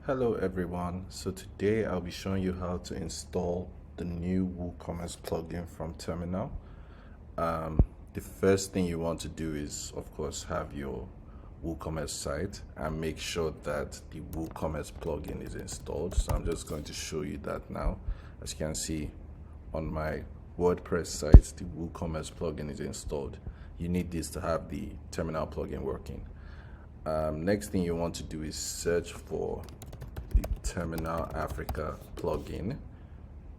Hello everyone, so today I'll be showing you how to install the new WooCommerce plugin from Terminal. The first thing you want to do is, of course, have your WooCommerce site and make sure that the WooCommerce plugin is installed. So I'm just going to show you that now. As you can see on my WordPress site, the WooCommerce plugin is installed. You need this to have the Terminal plugin working. Next thing you want to do is search for the Terminal Africa plugin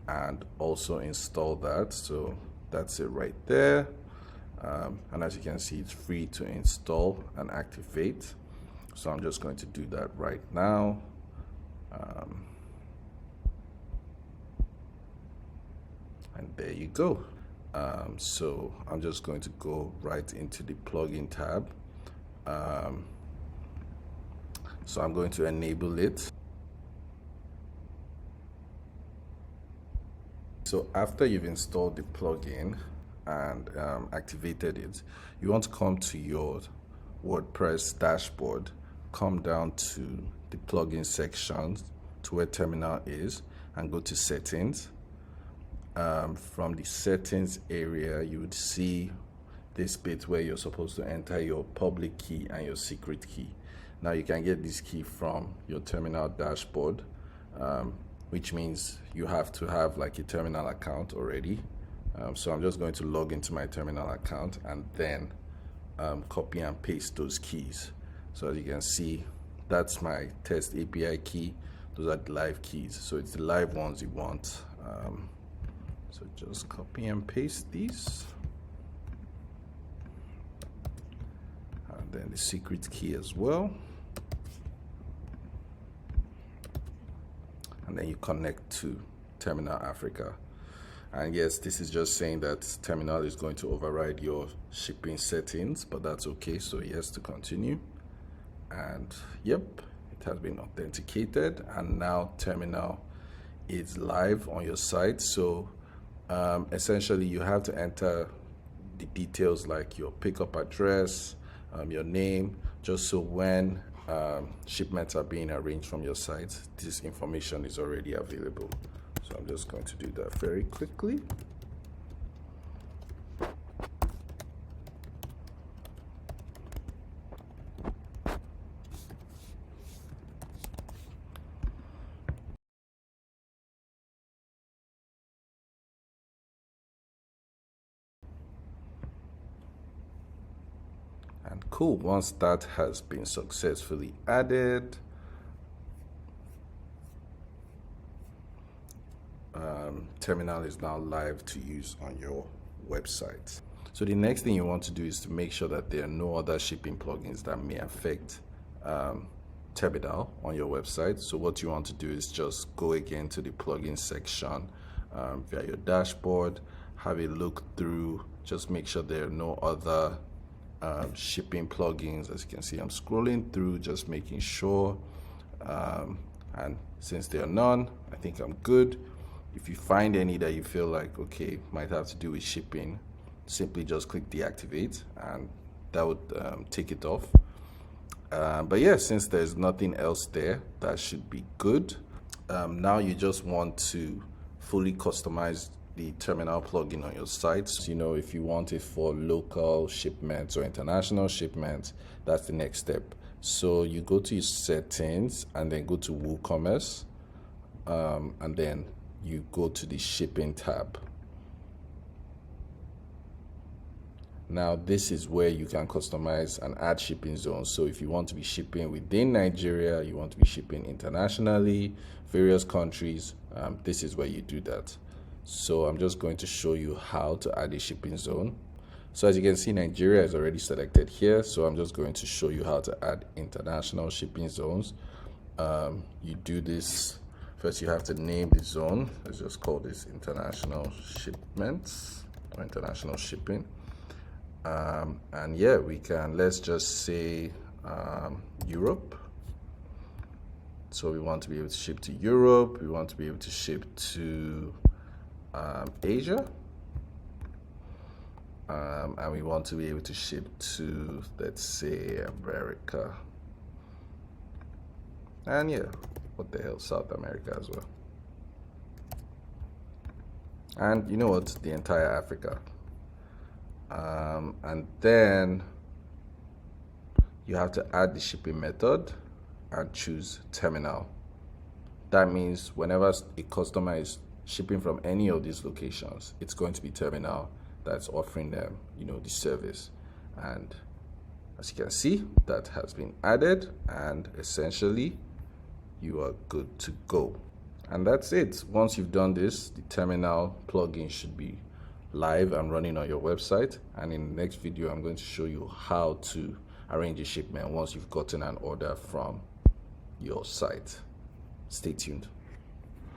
and also install that. So that's it right there. And as you can see, it's free to install and activate. So I'm just going to do that right now. And there you go. So I'm just going to go right into the plugin tab. So I'm going to enable it. So after you've installed the plugin and activated it, you want to come to your WordPress dashboard, come down to the plugin section to where Terminal is and go to settings. From the settings area, you would see this bit where you're supposed to enter your public key and your secret key. Now you can get this key from your Terminal dashboard, which means you have to have like a Terminal account already. So I'm just going to log into my Terminal account and then copy and paste those keys. So as you can see, that's my test API key. Those are the live keys. So it's the live ones you want. So just copy and paste these. And then the secret key as well. And then you connect to Terminal Africa. And yes, this is just saying that Terminal is going to override your shipping settings, but that's okay. So yes, to continue. And yep, it has been authenticated, and now Terminal is live on your site. So essentially you have to enter the details like your pickup address, your name, just so when shipments are being arranged from your site, this information is already available. So I'm just going to do that very quickly. And cool, once that has been successfully added, Terminal is now live to use on your website. So the next thing you want to do is to make sure that there are no other shipping plugins that may affect Terminal on your website. So what you want to do is just go again to the plugin section via your dashboard, have a look through, just make sure there are no other shipping plugins. As you can see, I'm scrolling through, just making sure, and since there are none, I think I'm good. If you find any that you feel like, okay, might have to do with shipping, simply just click deactivate and that would take it off. But yeah, since there's nothing else there, that should be good. Now you just want to fully customize the Terminal plugin on your site. So, you know, if you want it for local shipments or international shipments, that's the next step. So you go to your settings and then go to WooCommerce, and then you go to the shipping tab. Now this is where you can customize and add shipping zones. So if you want to be shipping within Nigeria, you want to be shipping internationally, various countries, this is where you do that. So I'm just going to show you how to add a shipping zone. So as you can see, Nigeria is already selected here. So I'm just going to show you how to add international shipping zones. You do this, first you have to name the zone. Let's just call this international shipments or international shipping. And yeah, we can, let's just say Europe. So we want to be able to ship to Europe. We want to be able to ship to Asia. And we want to be able to ship to, let's say, America. And yeah, what the hell, South America as well. And you know what, the entire Africa. And then you have to add the shipping method and choose terminal. That means whenever a customer is shipping from any of these locations, it's going to be terminal that's offering them, the service. And as you can see, that has been added, and essentially you are good to go. And that's it. Once you've done this, the terminal plugin should be live and running on your website. And in the next video, I'm going to show you how to arrange a shipment once you've gotten an order from your site. Stay tuned.